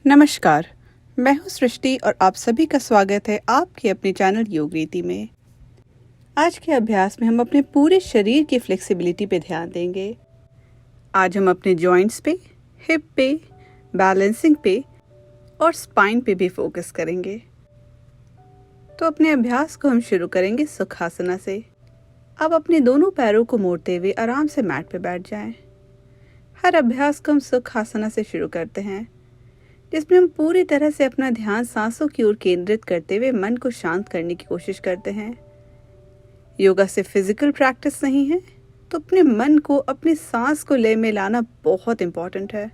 नमस्कार, मैं हूँ सृष्टि और आप सभी का स्वागत है आपके अपने चैनल योग रीति में। आज के अभ्यास में हम अपने पूरे शरीर की फ्लेक्सिबिलिटी पे ध्यान देंगे। आज हम अपने जॉइंट्स पे, हिप पे, बैलेंसिंग पे और स्पाइन पे भी फोकस करेंगे। तो अपने अभ्यास को हम शुरू करेंगे सुखासना से। अब अपने दोनों पैरों को मोड़ते हुए आराम से मैट पे बैठ जाएं। हर अभ्यास को हम सुखासना से शुरू करते हैं, जिसमें हम पूरी तरह से अपना ध्यान सांसों की ओर केंद्रित करते हुए मन को शांत करने की कोशिश करते हैं। योगा सिर्फ फिजिकल प्रैक्टिस नहीं है, तो अपने मन को, अपनी सांस को लय में लाना बहुत इंपॉर्टेंट है।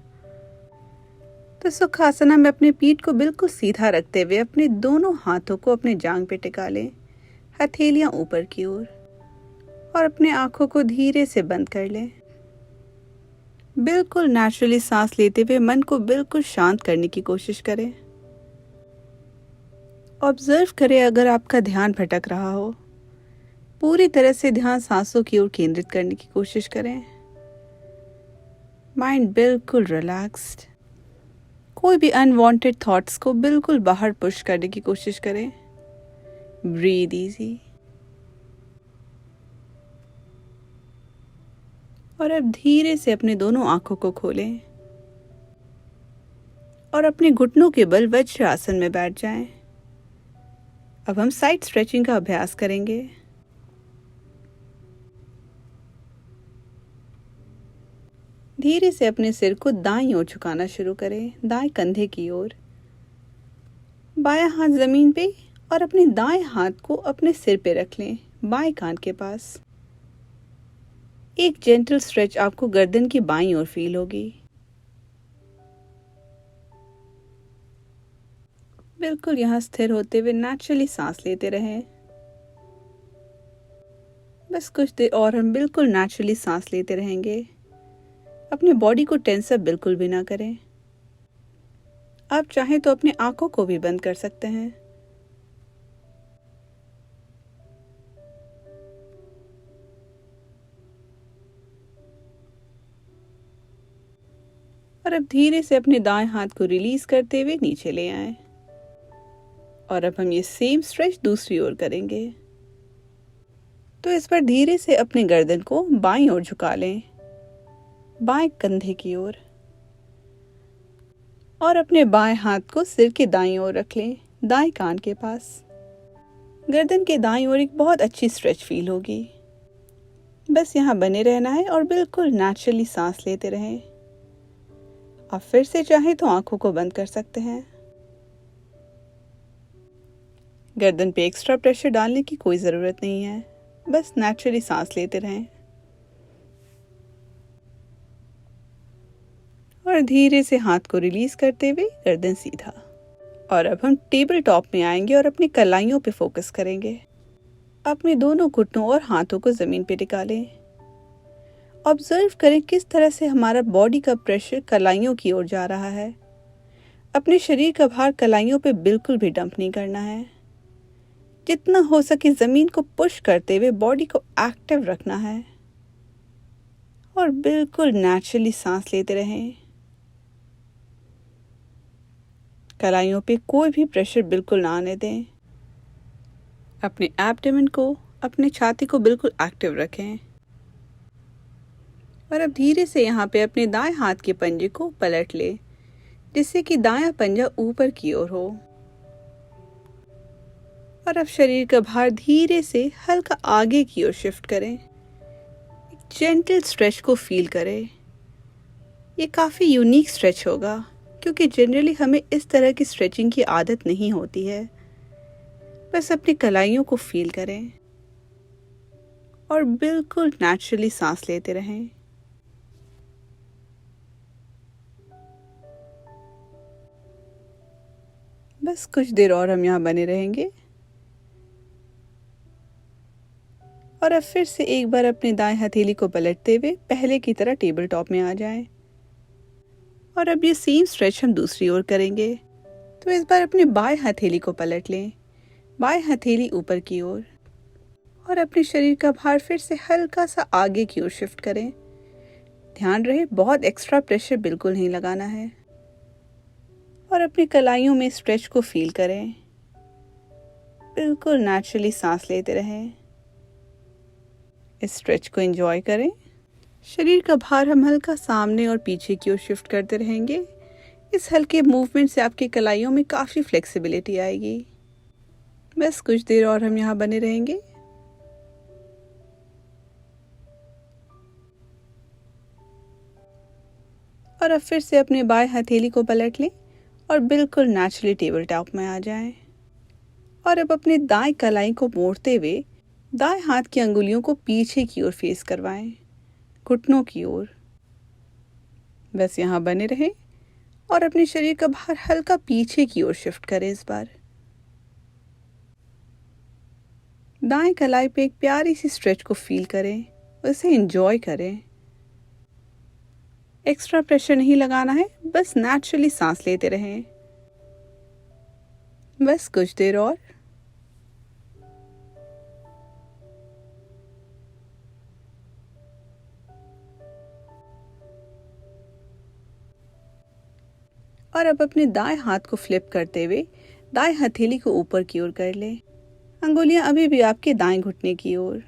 तो सुखासना में अपनी पीठ को बिल्कुल सीधा रखते हुए अपने दोनों हाथों को अपने जांघ पे टिका लें, हथेलियां ऊपर की ओर, और अपने आंखों को धीरे से बंद कर लें। बिल्कुल नेचुरली सांस लेते हुए मन को बिल्कुल शांत करने की कोशिश करें। ऑब्जर्व करें अगर आपका ध्यान भटक रहा हो, पूरी तरह से ध्यान सांसों की ओर केंद्रित करने की कोशिश करें। माइंड बिल्कुल रिलैक्स्ड। कोई भी अनवांटेड थॉट्स को बिल्कुल बाहर पुश करने की कोशिश करें। Breathe easy. और अब धीरे से अपने दोनों आंखों को खोलें और अपने घुटनों के बल वज्र आसन में बैठ जाएं। अब हम साइड स्ट्रेचिंग का अभ्यास करेंगे। धीरे से अपने सिर को दाईं ओर झुकाना शुरू करें, दाएं कंधे की ओर। बायां हाथ जमीन पे और अपने दाएं हाथ को अपने सिर पे रख लें, बाएं कान के पास। एक जेंटल स्ट्रेच आपको गर्दन की बाईं ओर फील होगी। बिल्कुल यहाँ स्थिर होते हुए नेचुरली सांस लेते रहें। बस कुछ देर और हम बिल्कुल नेचुरली सांस लेते रहेंगे। अपने बॉडी को टेंस अप बिल्कुल भी ना करें। आप चाहें तो अपनी आंखों को भी बंद कर सकते हैं। और अब धीरे से अपने दाएं हाथ को रिलीज करते हुए नीचे ले आएं। और अब हम ये सेम स्ट्रेच दूसरी ओर करेंगे। तो इस पर धीरे से अपने गर्दन को बाईं ओर झुका लें, बाएं कंधे की ओर, और अपने बाएं हाथ को सिर के दाईं ओर रख लें, दाएं कान के पास। गर्दन के दाईं ओर एक बहुत अच्छी स्ट्रेच फील होगी। बस यहाँ बने रहना है और बिल्कुल नेचुरली सांस लेते रहें। आप फिर से चाहें तो आंखों को बंद कर सकते हैं। गर्दन पे एक्स्ट्रा प्रेशर डालने की कोई ज़रूरत नहीं है, बस नेचुरली सांस लेते रहें। और धीरे से हाथ को रिलीज करते हुए गर्दन सीधा। और अब हम टेबल टॉप में आएंगे और अपनी कलाइयों पे फोकस करेंगे। अपने दोनों घुटनों और हाथों को जमीन पे टिका लें। ऑब्जर्व करें किस तरह से हमारा बॉडी का प्रेशर कलाइयों की ओर जा रहा है। अपने शरीर का भार कलाइयों पे बिल्कुल भी डंप नहीं करना है। जितना हो सके जमीन को पुश करते हुए बॉडी को एक्टिव रखना है। और बिल्कुल नेचुरली सांस लेते रहें। कलाइयों पे कोई भी प्रेशर बिल्कुल ना आने दें। अपने एब्डोमेन को, अपने छाती को बिल्कुल एक्टिव रखें। और अब धीरे से यहाँ पे अपने दाएं हाथ के पंजे को पलट लें, जिससे कि दायां पंजा ऊपर की ओर हो। और अब शरीर का भार धीरे से हल्का आगे की ओर शिफ्ट करें। एक जेंटल स्ट्रेच को फील करें। ये काफ़ी यूनिक स्ट्रेच होगा, क्योंकि जनरली हमें इस तरह की स्ट्रेचिंग की आदत नहीं होती है। बस अपनी कलाइयों को फील करें और बिल्कुल नेचुरली सांस लेते रहें। बस कुछ देर और हम यहाँ बने रहेंगे। और अब फिर से एक बार अपनी दाएं हथेली को पलटते हुए पहले की तरह टेबल टॉप में आ जाएं। और अब ये सेम स्ट्रेच हम दूसरी ओर करेंगे। तो इस बार अपने बाएं हथेली को पलट लें, बाएं हथेली ऊपर की ओर, और अपने शरीर का भार फिर से हल्का सा आगे की ओर शिफ्ट करें। ध्यान रहे बहुत एक्स्ट्रा प्रेशर बिल्कुल नहीं लगाना है। और अपनी कलाइयों में स्ट्रेच को फील करें। बिल्कुल नेचुरली सांस लेते रहें। इस स्ट्रेच को एंजॉय करें। शरीर का भार हम हल्का सामने और पीछे की ओर शिफ्ट करते रहेंगे। इस हल्के मूवमेंट से आपकी कलाइयों में काफ़ी फ्लेक्सिबिलिटी आएगी। बस कुछ देर और हम यहाँ बने रहेंगे। और अब फिर से अपने बाएं हथेली को पलट लें और बिल्कुल नेचुरली टेबल टॉप में आ जाएं। और अब अपने दाएं कलाई को मोड़ते हुए दाएं हाथ की अंगुलियों को पीछे की ओर फेस करवाएं, घुटनों की ओर। बस यहाँ बने रहें और अपने शरीर का भार हल्का पीछे की ओर शिफ्ट करें। इस बार दाएं कलाई पे एक प्यारी सी स्ट्रेच को फील करें, उसे एंजॉय करें। एक्स्ट्रा प्रेशर नहीं लगाना है, बस नेचुरली सांस लेते रहें। बस कुछ देर और। और अब अपने दाएं हाथ को फ्लिप करते हुए दाएं हथेली को ऊपर की ओर कर लें। अंगुलियां अभी भी आपके दाएं घुटने की ओर।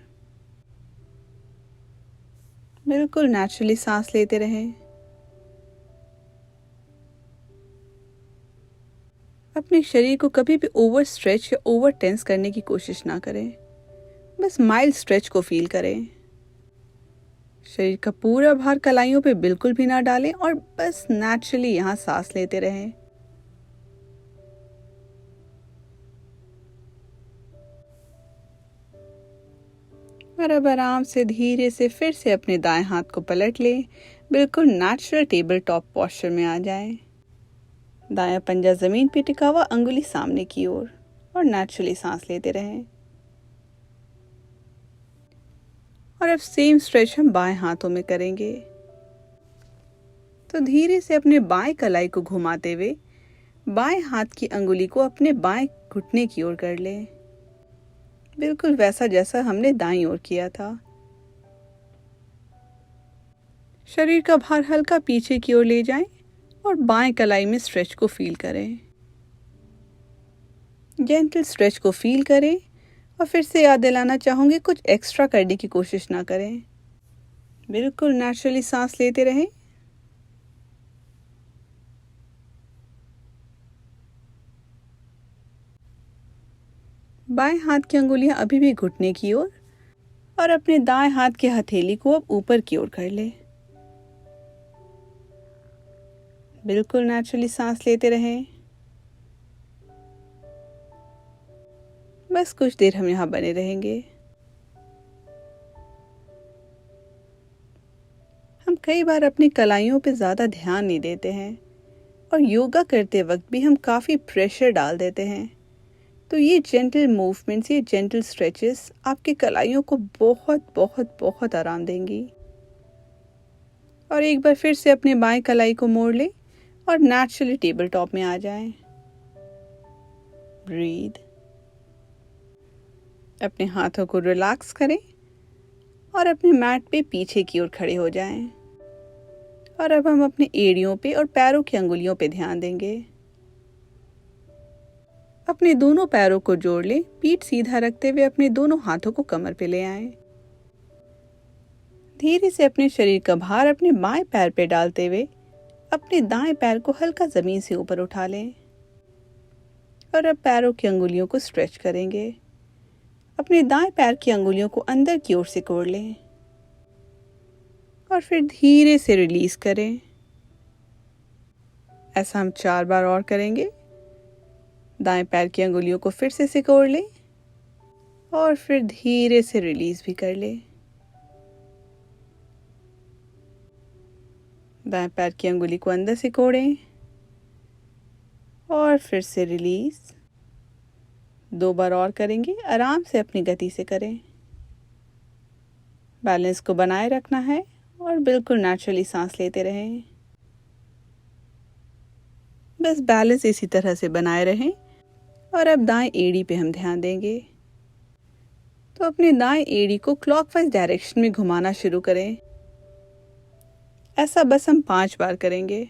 बिल्कुल नेचुरली सांस लेते रहें। अपने शरीर को कभी भी ओवर स्ट्रेच या ओवर टेंस करने की कोशिश ना करें। बस माइल्ड स्ट्रेच को फील करें। शरीर का पूरा भार कलाइयों पे बिल्कुल भी ना डालें और बस नेचुरली यहाँ सांस लेते रहें। और अब आराम से धीरे से फिर से अपने दाएं हाथ को पलट लें। बिल्कुल नेचुरल टेबल टॉप पोस्चर में आ जाएं। दायां पंजा जमीन पे टिका हुआ, अंगुली सामने की ओर, और नेचुरली सांस लेते रहें। और अब सेम स्ट्रेच हम बाएं हाथों में करेंगे। तो धीरे से अपने बाएं कलाई को घुमाते हुए बाएं हाथ की अंगुली को अपने बाएं घुटने की ओर कर लें। बिल्कुल वैसा जैसा हमने दाईं ओर किया था। शरीर का भार हल्का पीछे की ओर ले जाएं और बाएं कलाई में स्ट्रेच को फील करें। जेंटल स्ट्रेच को फील करें और फिर से याद दिलाना चाहूंगी, कुछ एक्स्ट्रा करने की कोशिश ना करें। बिल्कुल नेचुरली सांस लेते रहें। बाएं हाथ की अंगुलियां अभी भी घुटने की ओर और अपने दाएं हाथ की हथेली को अब ऊपर की ओर कर ले। बिल्कुल नेचुरली सांस लेते रहें। बस कुछ देर हम यहाँ बने रहेंगे। हम कई बार अपनी कलाइयों पे ज़्यादा ध्यान नहीं देते हैं और योगा करते वक्त भी हम काफ़ी प्रेशर डाल देते हैं। तो ये जेंटल मूवमेंट्स, ये जेंटल स्ट्रेचेस आपकी कलाइयों को बहुत बहुत बहुत आराम देंगी। और एक बार फिर से अपने बाएं कलाई को मोड़ लें और नेचुरली टेबल टॉप में आ जाएं। ब्रीद। अपने हाथों को रिलैक्स करें और अपने मैट पे पीछे की ओर खड़े हो जाएं। और अब हम अपने एड़ियों पे और पैरों की अंगुलियों पे ध्यान देंगे। अपने दोनों पैरों को जोड़ लें, पीठ सीधा रखते हुए अपने दोनों हाथों को कमर पे ले आएं। धीरे से अपने शरीर का भार अपने बाएं पैर पे डालते हुए अपने दाएं पैर को हल्का जमीन से ऊपर उठा लें। और अब पैरों की अंगुलियों को स्ट्रेच करेंगे। अपने दाएं पैर की अंगुलियों को अंदर की ओर सिकोड़ लें और फिर धीरे से रिलीज करें। ऐसा हम 4 बार और करेंगे। दाएं पैर की अंगुलियों को फिर से सिकोड़ लें और फिर धीरे से रिलीज भी कर लें। दाएं पैर की अंगुली को अंदर सिकोड़ें और फिर से रिलीज। 2 बार और करेंगे। आराम से अपनी गति से करें। बैलेंस को बनाए रखना है और बिल्कुल नेचुरली सांस लेते रहें। बस बैलेंस इसी तरह से बनाए रहें। और अब दाएं एड़ी पे हम ध्यान देंगे। तो अपने दाएं एड़ी को क्लॉकवाइज डायरेक्शन में घुमाना शुरू करें। ऐसा बस हम 5 बार करेंगे।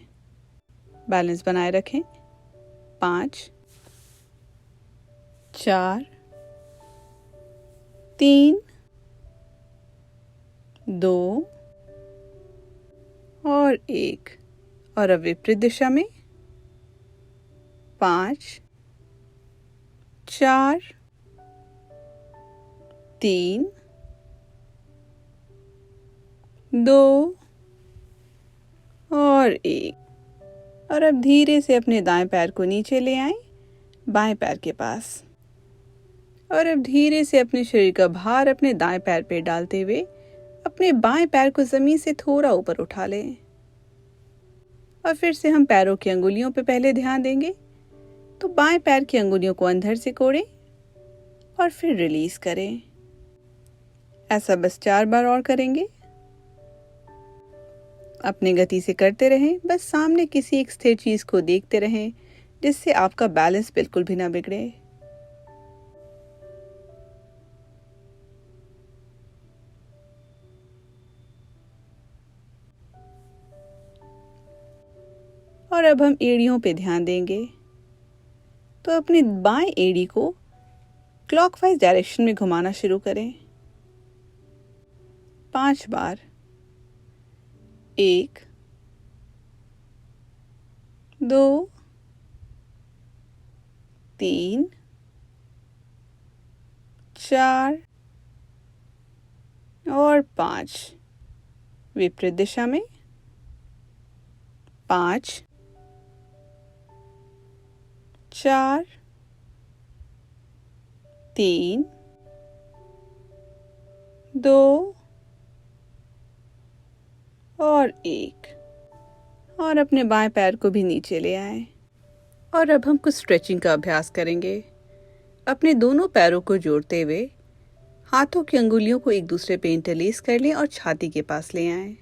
बैलेंस बनाए रखें। 5, 4, 3, 2 और 1। और अब विपरीत दिशा में 5, 4, 3, 2 और 1। और अब धीरे से अपने दाएं पैर को नीचे ले आएं, बाएं पैर के पास। और अब धीरे से अपने शरीर का भार अपने दाएं पैर पे डालते हुए अपने बाएं पैर को जमीन से थोड़ा ऊपर उठा लें। और फिर से हम पैरों की अंगुलियों पे पहले ध्यान देंगे। तो बाएं पैर की अंगुलियों को अंदर से कोड़ें और फिर रिलीज करें। ऐसा बस 4 बार और करेंगे। अपनी गति से करते रहें, बस सामने किसी एक स्थिर चीज को देखते रहें जिससे आपका बैलेंस बिल्कुल भी ना बिगड़े। और अब हम एड़ियों पे ध्यान देंगे। तो अपनी बाएं एड़ी को क्लॉकवाइज डायरेक्शन में घुमाना शुरू करें 5 बार। 1, 2, 3, 4 और 5। विपरीत दिशा में 5, 4, 3, 2 और 1। और अपने बाएं पैर को भी नीचे ले आएं। और अब हम कुछ स्ट्रेचिंग का अभ्यास करेंगे। अपने दोनों पैरों को जोड़ते हुए हाथों की अंगुलियों को एक दूसरे पे इंटरलेस कर लें और छाती के पास ले आएं।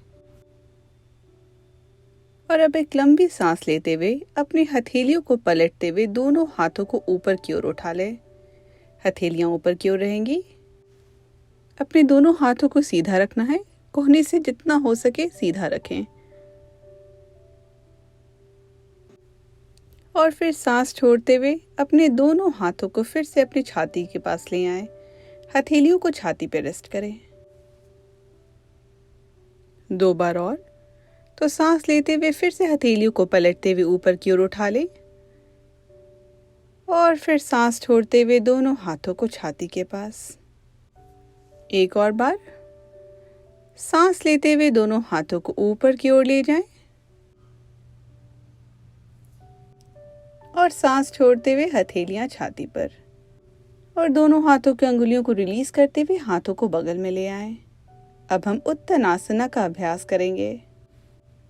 और अब एक लंबी सांस लेते हुए अपनी हथेलियों को पलटते हुए दोनों हाथों को ऊपर की ओर उठा लें। हथेलियां ऊपर की ओर रहेंगी। अपने दोनों हाथों को सीधा रखना है, कोहनी से जितना हो सके सीधा रखें। और फिर सांस छोड़ते हुए अपने दोनों हाथों को फिर से अपनी छाती के पास ले आएं। हथेलियों को छाती पर रेस्ट करें। 2 बार और। तो सांस लेते हुए फिर से हथेलियों को पलटते हुए ऊपर की ओर उठा लें। और फिर सांस छोड़ते हुए दोनों हाथों को छाती के पास। 1 और बार। सांस लेते हुए दोनों हाथों को ऊपर की ओर ले जाएं। और सांस छोड़ते हुए हथेलियां छाती पर। और दोनों हाथों की अंगुलियों को रिलीज करते हुए हाथों को बगल में ले आएं। अब हम उत्तनासना का अभ्यास करेंगे।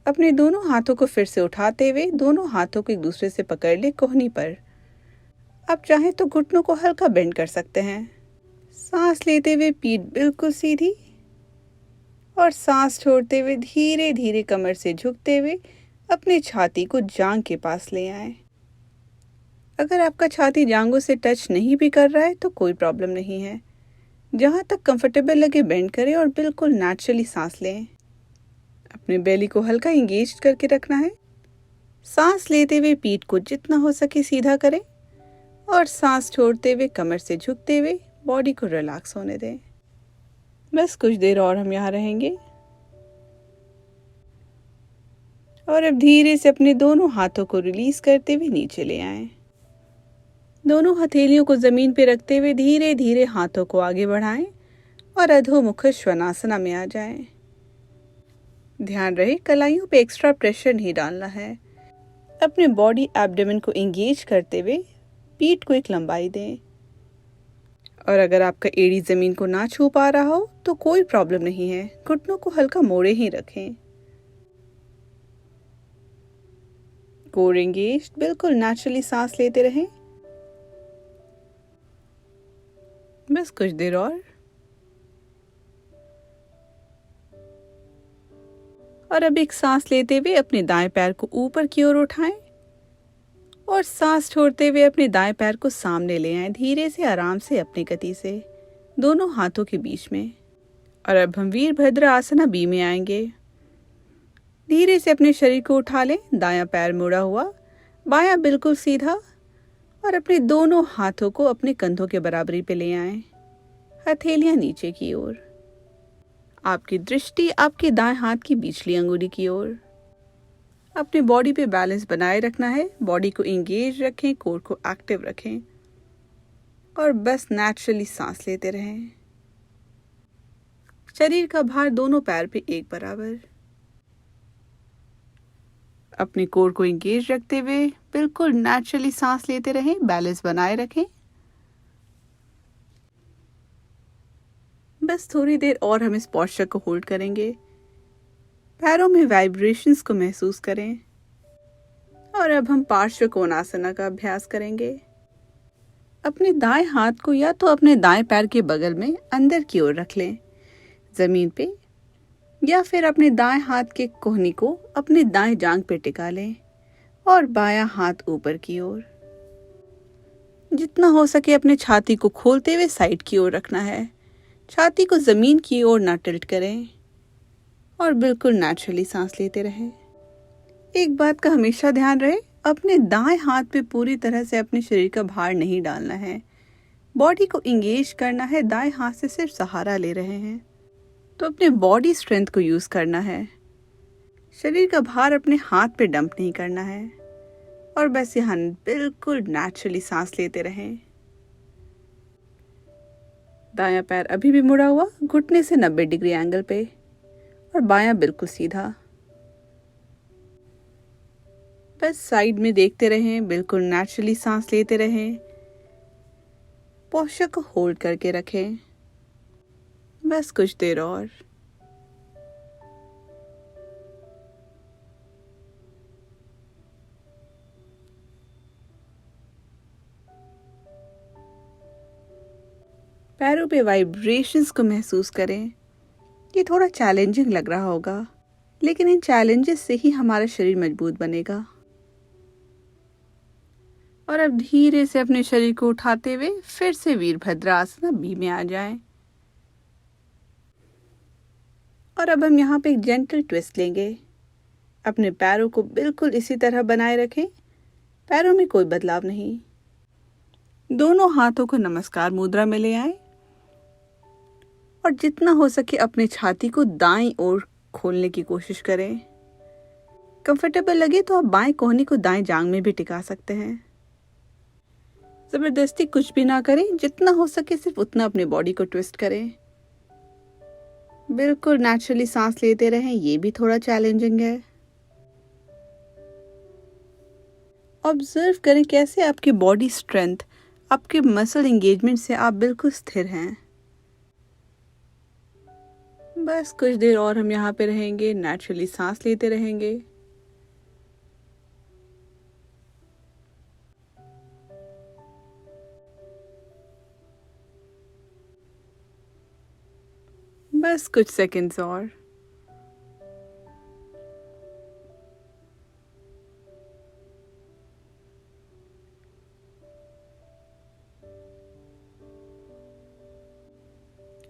अपने दोनों हाथों को फिर से उठाते हुए दोनों हाथों को एक दूसरे से पकड़ ले कोहनी पर। आप चाहें तो घुटनों को हल्का बेंड कर सकते हैं। सांस लेते हुए पीठ बिल्कुल सीधी और सांस छोड़ते हुए धीरे धीरे कमर से झुकते हुए अपनी छाती को जांघ के पास ले आएं। अगर आपका छाती जांघों से टच नहीं भी कर रहा है तो कोई प्रॉब्लम नहीं है। जहां तक कंफर्टेबल लगे बेंड करें और बिल्कुल नेचुरली सांस लें। अपने बेली को हल्का इंगेज करके रखना है। सांस लेते हुए पीठ को जितना हो सके सीधा करें और सांस छोड़ते हुए कमर से झुकते हुए बॉडी को रिलैक्स होने दें। बस कुछ देर और हम यहाँ रहेंगे। और अब धीरे से अपने दोनों हाथों को रिलीज करते हुए नीचे ले आएं। दोनों हथेलियों को जमीन पर रखते हुए धीरे धीरे हाथों को आगे बढ़ाएं और अधोमुख श्वानासना में आ जाएं। ध्यान रहे कलाइयों पे एक्स्ट्रा प्रेशर नहीं डालना है। अपने बॉडी एब्डोमेन को एंगेज करते हुए पीठ को एक लंबाई दें। और अगर आपका एड़ी जमीन को ना छू पा रहा हो तो कोई प्रॉब्लम नहीं है, घुटनों को हल्का मोड़े ही रखें। कोर एंगेज, बिल्कुल नेचुरली सांस लेते रहें। बस कुछ देर और अब एक सांस लेते हुए अपने दाएं पैर को ऊपर की ओर उठाएं और सांस छोड़ते हुए अपने दाएं पैर को सामने ले आएं, धीरे से आराम से अपनी गति से दोनों हाथों के बीच में। और अब हम वीरभद्र आसना बी में आएंगे। धीरे से अपने शरीर को उठा लें। दायां पैर मुड़ा हुआ, बायां बिल्कुल सीधा, और अपने दोनों हाथों को अपने कंधों के बराबरी पे ले आएं, हथेलियां नीचे की ओर। आपकी दृष्टि आपके दाएं हाथ की बिचली अंगुली की ओर। अपने बॉडी पे बैलेंस बनाए रखना है, बॉडी को इंगेज रखें, कोर को एक्टिव रखें और बस नेचुरली सांस लेते रहें। शरीर का भार दोनों पैर पे एक बराबर। अपने कोर को इंगेज रखते हुए बिल्कुल नेचुरली सांस लेते रहें, बैलेंस बनाए रखें। बस थोड़ी देर और हम इस पोस्चर को होल्ड करेंगे। पैरों में वाइब्रेशंस को महसूस करें और अब हम पार्श्व कोणासना का अभ्यास करेंगे। अपने दाएं हाथ को या तो अपने दाएं पैर के बगल में अंदर की ओर रख लें, जमीन पे, या फिर अपने दाएं हाथ के कोहनी को अपने दाएं जांघ पे टिका लें और बायां हाथ ऊपर की ओर। जितना हो सके अपने छाती को खोलते हुए साइड की ओर रखना है। छाती को जमीन की ओर ना टिल्ट करें और बिल्कुल नेचुरली सांस लेते रहें। एक बात का हमेशा ध्यान रहे, अपने दाएं हाथ पे पूरी तरह से अपने शरीर का भार नहीं डालना है। बॉडी को इंगेज करना है, दाएं हाथ से सिर्फ सहारा ले रहे हैं तो अपने बॉडी स्ट्रेंथ को यूज करना है। शरीर का भार अपने हाथ पे डंप नहीं करना है और बस यहाँ बिल्कुल नेचुरली सांस लेते रहें। दायां पैर अभी भी मुड़ा हुआ, घुटने से 90 डिग्री एंगल पे और बायां बिल्कुल सीधा। बस साइड में देखते रहें, बिल्कुल नेचुरली सांस लेते रहें। पोस्चर को होल्ड करके रखें। बस कुछ देर और। पैरों पे वाइब्रेशंस को महसूस करें। ये थोड़ा चैलेंजिंग लग रहा होगा, लेकिन इन चैलेंजेस से ही हमारा शरीर मजबूत बनेगा। और अब धीरे से अपने शरीर को उठाते हुए फिर से वीरभद्रासना बी में आ जाएं। और अब हम यहाँ पे एक जेंटल ट्विस्ट लेंगे। अपने पैरों को बिल्कुल इसी तरह बनाए रखें, पैरों में कोई बदलाव नहीं। दोनों हाथों को नमस्कार मुद्रा में ले आएं और जितना हो सके अपने छाती को दाईं ओर खोलने की कोशिश करें। कंफर्टेबल लगे तो आप बाएं कोहनी को दाएं जांघ में भी टिका सकते हैं। जबरदस्ती कुछ भी ना करें, जितना हो सके सिर्फ उतना अपने बॉडी को ट्विस्ट करें। बिल्कुल नेचुरली सांस लेते रहें, ये भी थोड़ा चैलेंजिंग है। ऑब्जर्व करें कैसे आपकी बॉडी स्ट्रेंथ, आपके मसल एंगेजमेंट से आप बिल्कुल स्थिर हैं। बस कुछ देर और हम यहाँ पे रहेंगे, नेचुरली सांस लेते रहेंगे। बस कुछ सेकंड्स और।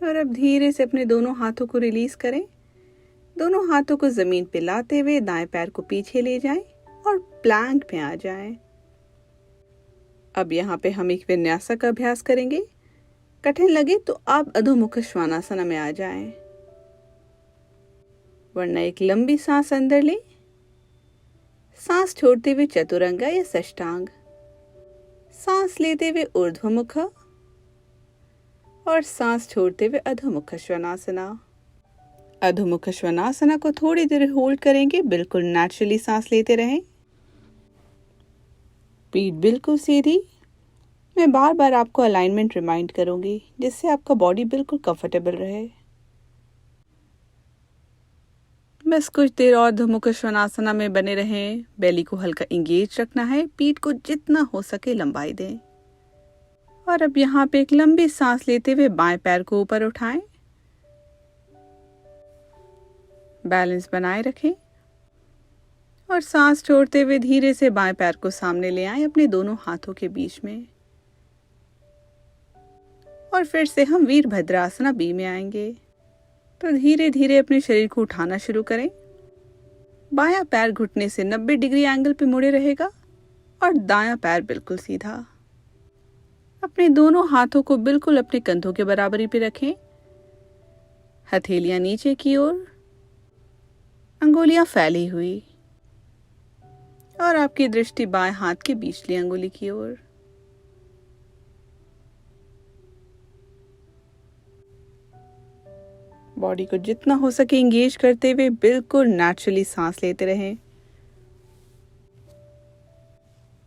और अब धीरे से अपने दोनों हाथों को रिलीज करें। दोनों हाथों को जमीन पे लाते हुए दाएं पैर को पीछे ले जाएं और प्लैंक में आ जाएं। अब यहाँ पे हम एक विन्यासा का अभ्यास करेंगे। कठिन लगे तो आप अधोमुख श्वानासना में आ जाएं, वरना एक लंबी सांस अंदर लें। सांस छोड़ते हुए चतुरंगा या षष्टांग, सांस लेते हुए ऊर्ध्वमुख और सांस छोड़ते हुए अधोमुख श्वानासना। अधोमुख श्वानासना को थोड़ी देर होल्ड करेंगे, बिल्कुल नेचुरली सांस लेते रहें। पीठ बिल्कुल सीधी। मैं बार बार आपको अलाइनमेंट रिमाइंड करूंगी, जिससे आपका बॉडी बिल्कुल कंफर्टेबल रहे। बस कुछ देर और अधोमुख श्वानासना में बने रहें। बेली को हल्का इंगेज रखना है, पीठ को जितना हो सके लंबाई दें। और अब यहाँ पे एक लंबी सांस लेते हुए बाएं पैर को ऊपर उठाएं, बैलेंस बनाए रखें और सांस छोड़ते हुए धीरे से बाएं पैर को सामने ले आएं अपने दोनों हाथों के बीच में। और फिर से हम वीरभद्रासना बी में आएंगे। तो धीरे धीरे अपने शरीर को उठाना शुरू करें। बायां पैर घुटने से 90 डिग्री एंगल पे मुड़े रहेगा और दायां पैर बिल्कुल सीधा। अपने दोनों हाथों को बिल्कुल अपने कंधों के बराबरी पे रखें। हथेलियां नीचे की ओर, अंगुलियां फैली हुई और आपकी दृष्टि बाएं हाथ की बीचली अंगुली की ओर। बॉडी को जितना हो सके इंगेज करते हुए बिल्कुल नेचुरली सांस लेते रहें।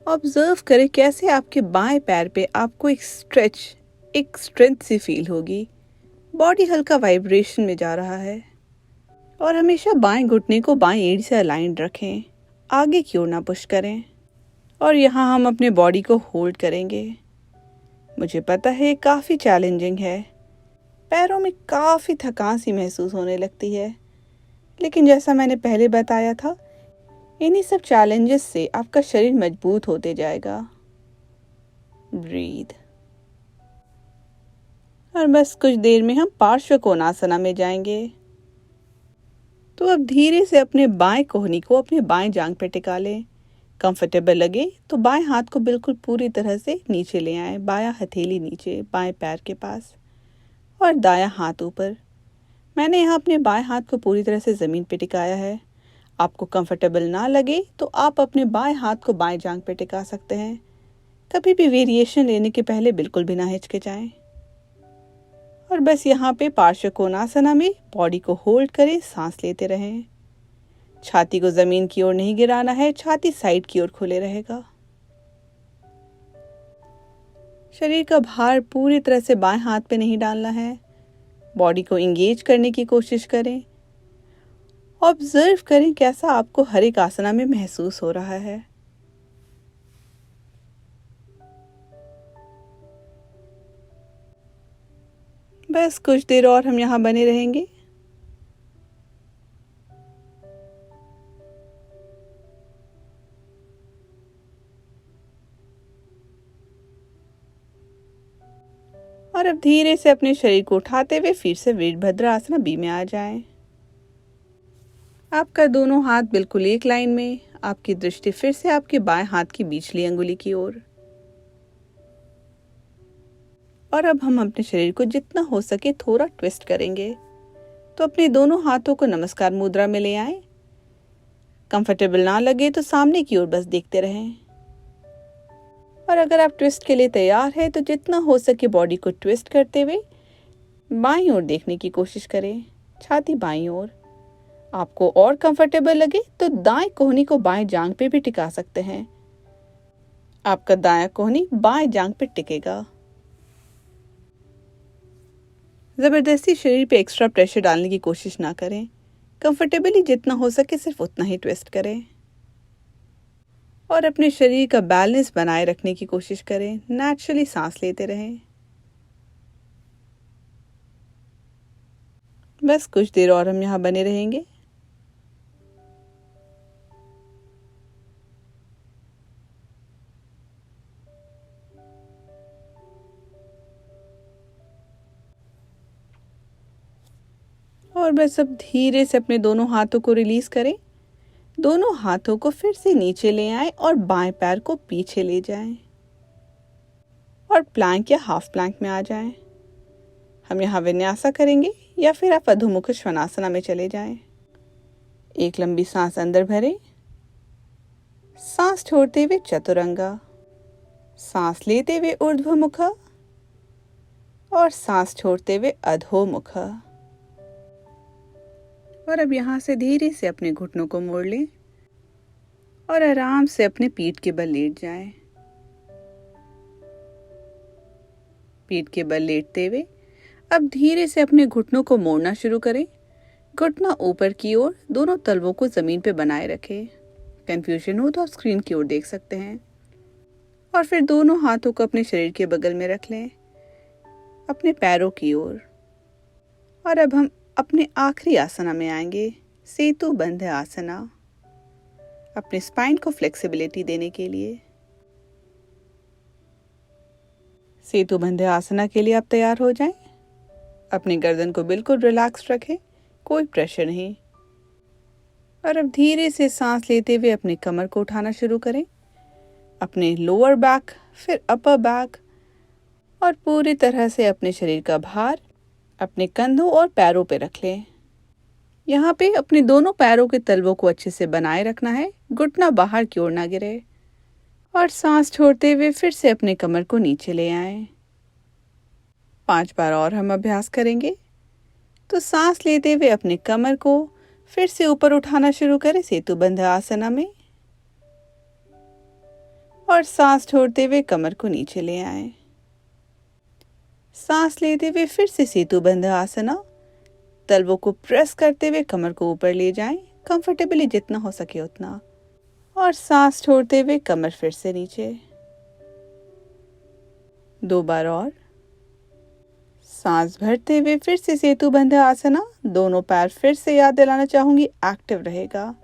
ऑब्जर्व करें कैसे आपके बाएं पैर पे आपको एक स्ट्रेच, एक स्ट्रेंथ सी फील होगी। बॉडी हल्का वाइब्रेशन में जा रहा है। और हमेशा बाएं घुटने को बाएं एड़ी से अलाइन रखें, आगे की ओर ना पुश करें। और यहाँ हम अपने बॉडी को होल्ड करेंगे। मुझे पता है ये काफ़ी चैलेंजिंग है, पैरों में काफ़ी थकान सी महसूस होने लगती है, लेकिन जैसा मैंने पहले बताया था, इन्हीं सब चैलेंजेस से आपका शरीर मजबूत होते जाएगा। ब्रीथ। और बस कुछ देर में हम पार्श्व कोणासना में जाएंगे। तो अब धीरे से अपने बाएं कोहनी को अपने बाएं जांघ पे टिका लें। कंफर्टेबल लगे तो बाएं हाथ को बिल्कुल पूरी तरह से नीचे ले आएं, बायां हथेली नीचे बाएं पैर के पास और दायां हाथ ऊपर। मैंने यहाँ अपने बाएं हाथ को पूरी तरह से ज़मीन पे टिकाया है। आपको कंफर्टेबल ना लगे तो आप अपने बाएं हाथ को बाएं जांघ पे टिका सकते हैं। कभी भी वेरिएशन लेने के पहले बिल्कुल भी ना हिचकिचाएं। और बस यहाँ पे पार्श्व कोणासना में बॉडी को होल्ड करें, सांस लेते रहें। छाती को जमीन की ओर नहीं गिराना है, छाती साइड की ओर खुले रहेगा। शरीर का भार पूरी तरह से बाएं हाथ पे नहीं डालना है। बॉडी को इंगेज करने की कोशिश करें। ऑब्जर्व करें कैसा आपको हर एक आसना में महसूस हो रहा है। बस कुछ देर और हम यहाँ बने रहेंगे। और अब धीरे से अपने शरीर को उठाते हुए फिर से वीरभद्रासना बी में आ जाएं। आपका दोनों हाथ बिल्कुल एक लाइन में, आपकी दृष्टि फिर से आपके बाएं हाथ की बीचली अंगुली की ओर। और अब हम अपने शरीर को जितना हो सके थोड़ा ट्विस्ट करेंगे। तो अपने दोनों हाथों को नमस्कार मुद्रा में ले आएं। कंफर्टेबल ना लगे तो सामने की ओर बस देखते रहें। और अगर आप ट्विस्ट के लिए तैयार हैं तो जितना हो सके बॉडी को ट्विस्ट करते हुए बाईं ओर देखने की कोशिश करें, छाती बाईं ओर। आपको और कंफर्टेबल लगे तो दाएं कोहनी को बाएं जांघ पे भी टिका सकते हैं। आपका दायां कोहनी बाएं जांघ पे टिकेगा। जबरदस्ती शरीर पे एक्स्ट्रा प्रेशर डालने की कोशिश ना करें। कंफर्टेबली जितना हो सके सिर्फ उतना ही ट्विस्ट करें। और अपने शरीर का बैलेंस बनाए रखने की कोशिश करें। नेचुरली सांस लेते रहें। बस कुछ देर और हम यहाँ बने रहेंगे। और बस अब धीरे से अपने दोनों हाथों को रिलीज करें। दोनों हाथों को फिर से नीचे ले आएं और बाएं पैर को पीछे ले जाएं और प्लैंक या हाफ प्लैंक में आ जाएं। हम यहाँ विन्यासा करेंगे या फिर आप अधोमुख श्वानासना में चले जाएं। एक लंबी सांस अंदर भरें, सांस छोड़ते हुए चतुरंगा, सांस लेते हुए ऊर्ध्वमुख और सांस छोड़ते हुए अधोमुख। और अब यहाँ से धीरे से अपने घुटनों को मोड़ लें और आराम से अपने पीठ के बल लेट जाएं। पीठ के बल लेटते हुए अब धीरे से अपने घुटनों को मोड़ना शुरू करें। घुटना ऊपर की ओर, दोनों तलवों को जमीन पर बनाए रखें। कंफ्यूजन हो तो आप स्क्रीन की ओर देख सकते हैं। और फिर दोनों हाथों को अपने शरीर के बगल में रख लें, अपने पैरों की ओर। और अब हम अपने आखिरी आसना में आएंगे, सेतु बंध आसना, अपने स्पाइन को फ्लेक्सिबिलिटी देने के लिए। सेतु बंध आसना के लिए आप तैयार हो जाएं। अपनी गर्दन को बिल्कुल रिलैक्स रखें, कोई प्रेशर नहीं। और अब धीरे से सांस लेते हुए अपनी कमर को उठाना शुरू करें। अपने लोअर बैक, फिर अपर बैक और पूरी तरह से अपने शरीर का भार अपने कंधों और पैरों पे रख लें। यहाँ पे अपने दोनों पैरों के तलवों को अच्छे से बनाए रखना है, घुटना बाहर की ओर ना गिरे। और सांस छोड़ते हुए फिर से अपने कमर को नीचे ले आएं। 5 बार और हम अभ्यास करेंगे। तो सांस लेते हुए अपने कमर को फिर से ऊपर उठाना शुरू करें सेतुबंध आसना में, और सांस छोड़ते हुए कमर को नीचे ले आएं। सांस लेते हुए फिर से सेतुबंध आसना, तलवों को प्रेस करते हुए कमर को ऊपर ले जाएं, कंफर्टेबली जितना हो सके उतना। और सांस छोड़ते हुए कमर फिर से नीचे। 2 बार और। सांस भरते हुए फिर से सेतुबंध आसना, दोनों पैर फिर से याद दिलाना चाहूंगी एक्टिव रहेगा।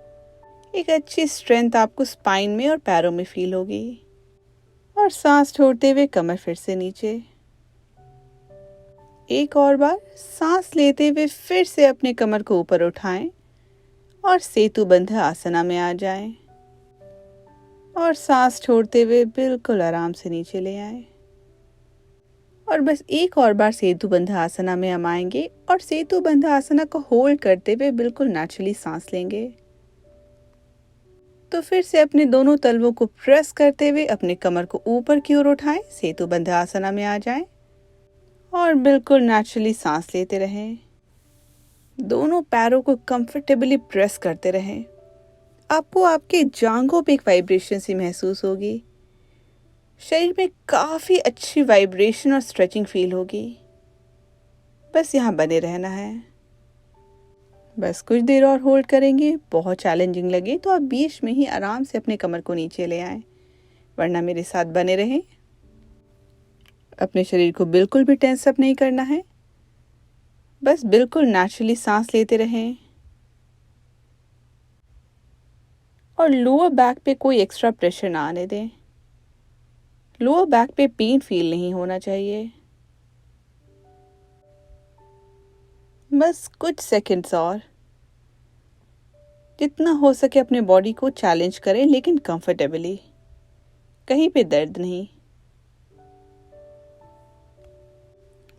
एक अच्छी स्ट्रेंथ आपको स्पाइन में और पैरों में फील होगी। और सांस छोड़ते हुए कमर फिर से नीचे। एक और बार सांस लेते हुए फिर से अपने कमर को ऊपर उठाएं और सेतुबंध आसना में आ जाएं। और सांस छोड़ते हुए बिल्कुल आराम से नीचे ले आएं। और बस एक और बार सेतुबंध आसना में हम आएंगे और सेतुबंध आसना को होल्ड करते हुए बिल्कुल नेचुरली सांस लेंगे। तो फिर से अपने दोनों तलवों को प्रेस करते हुए अपने कमर को ऊपर की ओर उठाएं, सेतुबंध आसना में आ जाएं और बिल्कुल नेचुरली सांस लेते रहें। दोनों पैरों को कंफर्टेबली प्रेस करते रहें। आपको आपके जांघों पे एक वाइब्रेशन सी महसूस होगी। शरीर में काफी अच्छी वाइब्रेशन और स्ट्रेचिंग फील होगी। बस यहाँ बने रहना है। बस कुछ देर और होल्ड करेंगे। बहुत चैलेंजिंग लगे तो आप बीच में ही आराम से अपने कमर को नीचे ले आएं, वरना मेरे साथ बने रहें। अपने शरीर को बिल्कुल भी टेंस अप नहीं करना है, बस बिल्कुल नेचुरली सांस लेते रहें। और लोअर बैक पे कोई एक्स्ट्रा प्रेशर ना आने दें। लोअर बैक पे पेन फील नहीं होना चाहिए। बस कुछ सेकंड्स और। जितना हो सके अपने बॉडी को चैलेंज करें, लेकिन कंफर्टेबली, कहीं पे दर्द नहीं।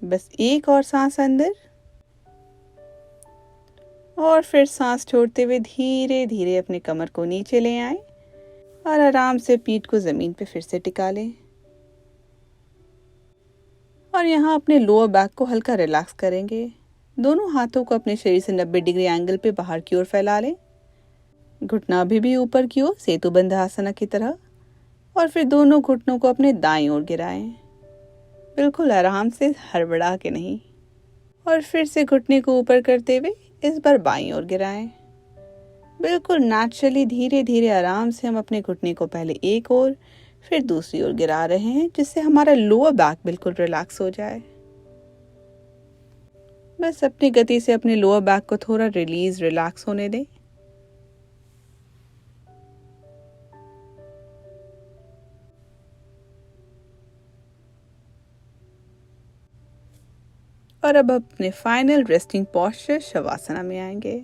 बस एक और सांस अंदर और फिर सांस छोड़ते हुए धीरे धीरे अपने कमर को नीचे ले आएं और आराम से पीठ को जमीन पे फिर से टिका लें। और यहाँ अपने लोअर बैक को हल्का रिलैक्स करेंगे। दोनों हाथों को अपने शरीर से 90 डिग्री एंगल पे बाहर की ओर फैला लें। घुटना भी ऊपर की ओर सेतुबंध आसना की तरह। और फिर दोनों घुटनों को अपने दाईं ओर गिराएं, बिल्कुल आराम से, हड़बड़ा के नहीं। और फिर से घुटने को ऊपर करते हुए इस बार बाईं ओर गिराएं। बिल्कुल नेचुरली धीरे धीरे आराम से हम अपने घुटने को पहले एक ओर फिर दूसरी ओर गिरा रहे हैं, जिससे हमारा लोअर बैक बिल्कुल रिलैक्स हो जाए। बस अपनी गति से अपने लोअर बैक को थोड़ा रिलैक्स होने दें। और अब अपने फाइनल रेस्टिंग पोस्चर शवासना में आएंगे।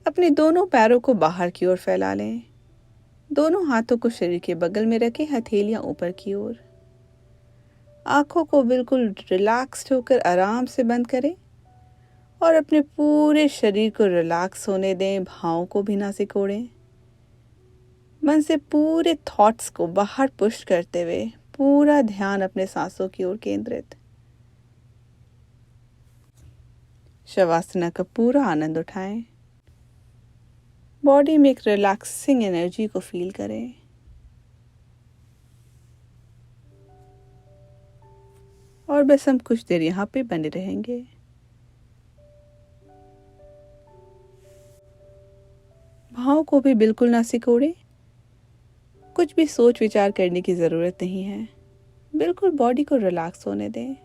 अपने दोनों पैरों को बाहर की ओर फैला लें। दोनों हाथों को शरीर के बगल में रखें, हथेलियां ऊपर की ओर। आंखों को बिल्कुल रिलैक्स्ड होकर आराम से बंद करें और अपने पूरे शरीर को रिलैक्स होने दें। भावों को भी ना सिकोड़ें। मन से पूरे थॉट्स को बाहर पुश करते हुए पूरा ध्यान अपने सांसों की ओर केंद्रित। शवासना का पूरा आनंद उठाएं। बॉडी में एक रिलैक्सिंग एनर्जी को फील करें। और बस हम कुछ देर यहाँ पे बने रहेंगे। भाव को भी बिल्कुल ना सिकोड़े। कुछ भी सोच विचार करने की जरूरत नहीं है। बिल्कुल बॉडी को रिलैक्स होने दें।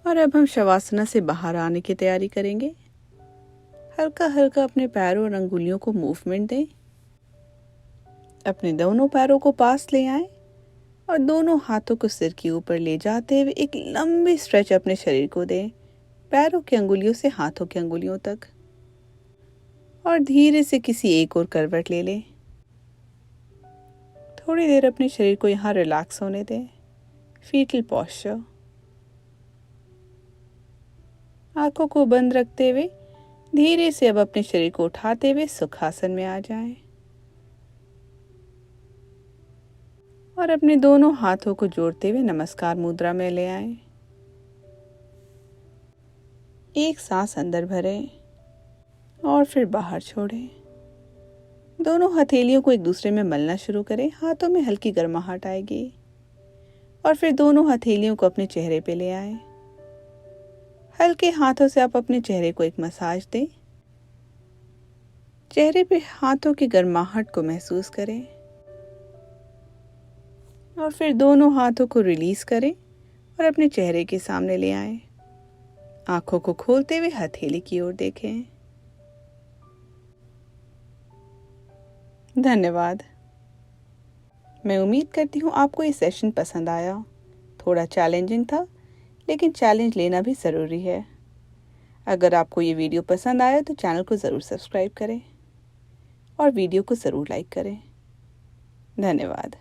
और अब हम शवासना से बाहर आने की तैयारी करेंगे। हल्का हल्का अपने पैरों और अंगुलियों को मूवमेंट दें। अपने दोनों पैरों को पास ले आएं और दोनों हाथों को सिर के ऊपर ले जाते हुए एक लंबी स्ट्रेच अपने शरीर को दें, पैरों की अंगुलियों से हाथों की अंगुलियों तक। और धीरे से किसी एक और करवट ले लें। थोड़ी देर अपने शरीर को यहाँ रिलैक्स होने दें। Foetal posture. आंखों को बंद रखते हुए धीरे से अब अपने शरीर को उठाते हुए सुखासन में आ जाएं। और अपने दोनों हाथों को जोड़ते हुए नमस्कार मुद्रा में ले आएं। एक सांस अंदर भरें और फिर बाहर छोड़ें। दोनों हथेलियों को एक दूसरे में मलना शुरू करें। हाथों में हल्की गर्माहट आएगी और फिर दोनों हथेलियों को अपने चेहरे पे ले आएं। हल्के हाथों से आप अपने चेहरे को एक मसाज दें। चेहरे पे हाथों की गर्माहट को महसूस करें और फिर दोनों हाथों को रिलीज करें और अपने चेहरे के सामने ले आएं। आंखों को खोलते हुए हथेली की ओर देखें। धन्यवाद। मैं उम्मीद करती हूँ आपको ये सेशन पसंद आया। थोड़ा चैलेंजिंग था, लेकिन चैलेंज लेना भी ज़रूरी है। अगर आपको ये वीडियो पसंद आया तो चैनल को ज़रूर सब्सक्राइब करें और वीडियो को ज़रूर लाइक करें। धन्यवाद।